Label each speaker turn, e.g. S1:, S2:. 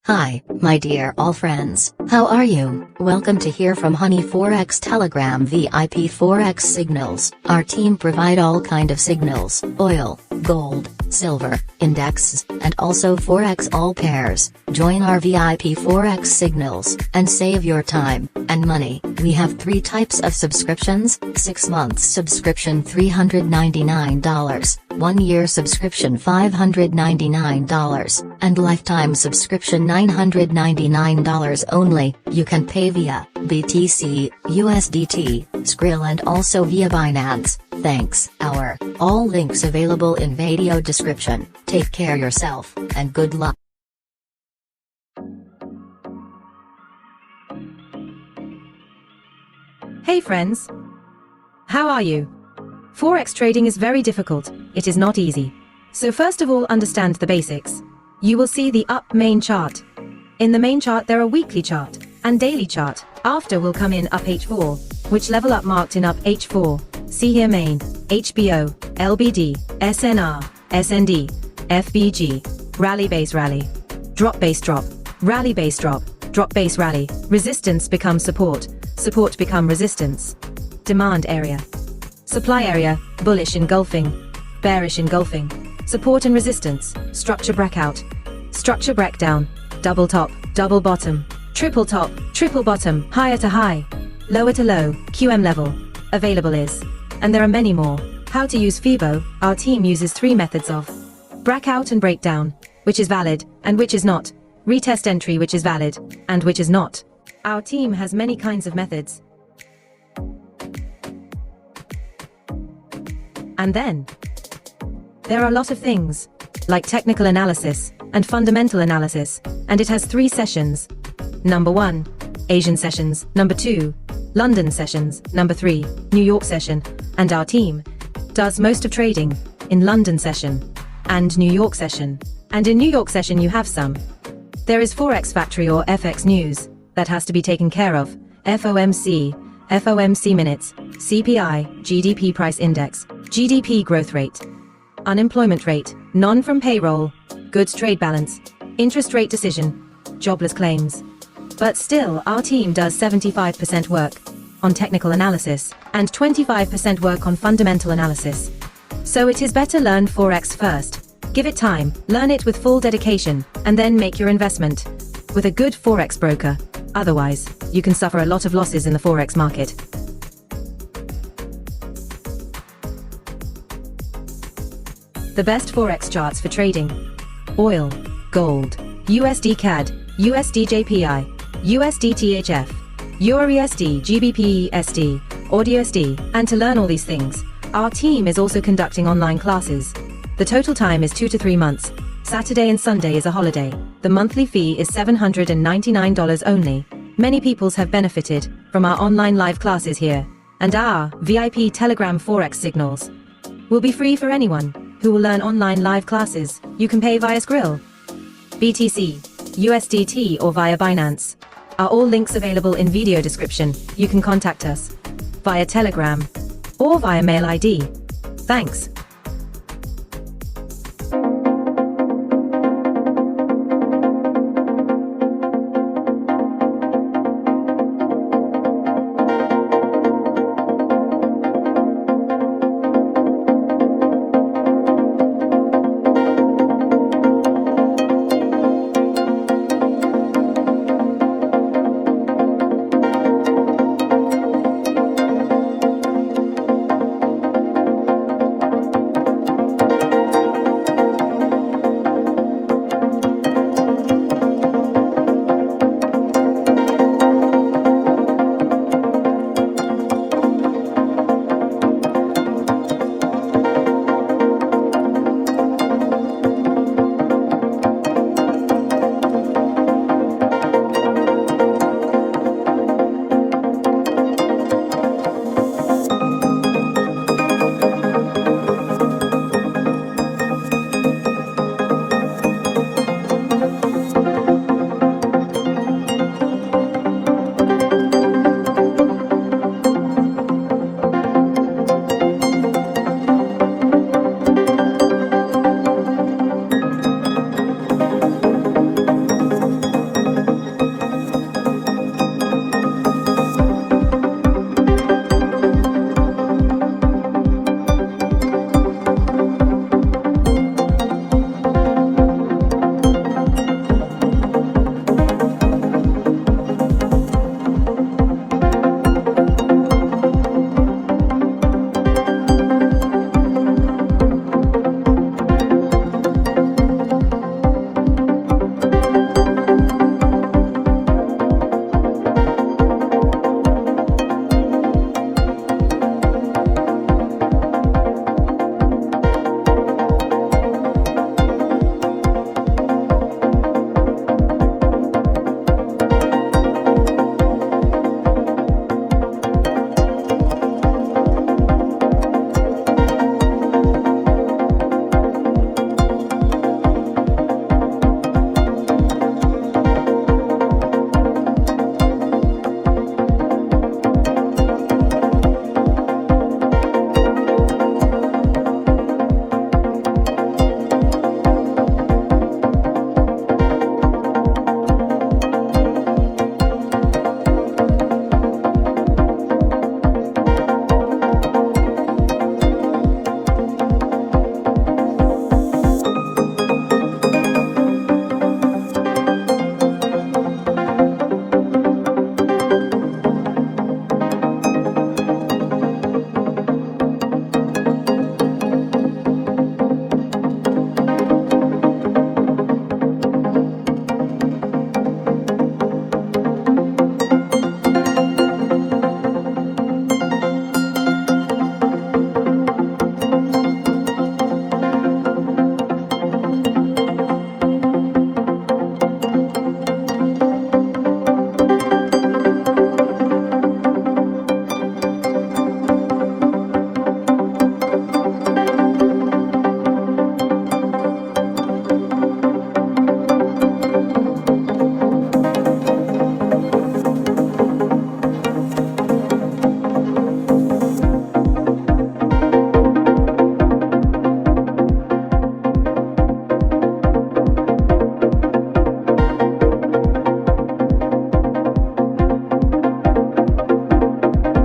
S1: Hi, my dear all friends, how are you? Welcome to hear from Honey Forex Telegram VIP Forex signals. Our team provide all kind of signals, oil, gold, silver, indexes, and also Forex all pairs. Join our VIP Forex signals, and save your time and money. We have 3 types of subscriptions: 6 months subscription $399, 1 year subscription $599, and lifetime subscription $999 only. You can pay via BTC, USDT, Skrill and also via Binance. Thanks. All links available in video description. Take care yourself, and good luck.
S2: Hey friends! How are you? Forex trading is very difficult, it is not easy. So first of all, understand the basics. You will see the up main chart. In the main chart there are weekly chart and daily chart. After will come in up H4, which level up marked in up H4. See here main, HBO, LBD, SNR, SND, FBG, rally base rally, drop base drop, rally base drop, drop base rally, resistance become support, support become resistance, demand area, supply area, bullish engulfing, bearish engulfing, support and resistance, structure breakout, structure breakdown, double top, double bottom, triple top, triple bottom, higher to high, lower to low, QM level, available is. And there are many more. How to use FIBO. Our team uses 3 methods of breakout and breakdown, which is valid, and which is not, retest entry which is valid, and which is not. Our team has many kinds of methods. And then there are a lot of things, like technical analysis, and fundamental analysis, and it has 3 sessions. Number 1, Asian sessions. Number 2, London sessions. Number 3, New York session. And our team does most of trading in London session and New York session. And in New York session you have some. There is Forex Factory or FX News, that has to be taken care of, FOMC, FOMC minutes, CPI, GDP price index, GDP growth rate, unemployment rate, non-from payroll, goods trade balance, interest rate decision, jobless claims. But still, our team does 75% work on technical analysis and 25% work on fundamental analysis. So it is better learn Forex first. Give it time, learn it with full dedication, and then make your investment with a good Forex broker. Otherwise, you can suffer a lot of losses in the Forex market. The best Forex charts for trading: oil, gold, USD CAD, USD JPY, USD THF, EURUSD, GBP SD, AUDUSD. And to learn all these things, our team is also conducting online classes. The total time is 2 to 3 months. Saturday and Sunday is a holiday. The monthly fee is $799 only. Many peoples have benefited from our online live classes here, and our VIP Telegram Forex signals will be free for anyone who will learn online live classes. You can pay via Skrill, BTC, USDT or via Binance. Are all links available in video description. You can contact us via Telegram or via mail ID. Thanks.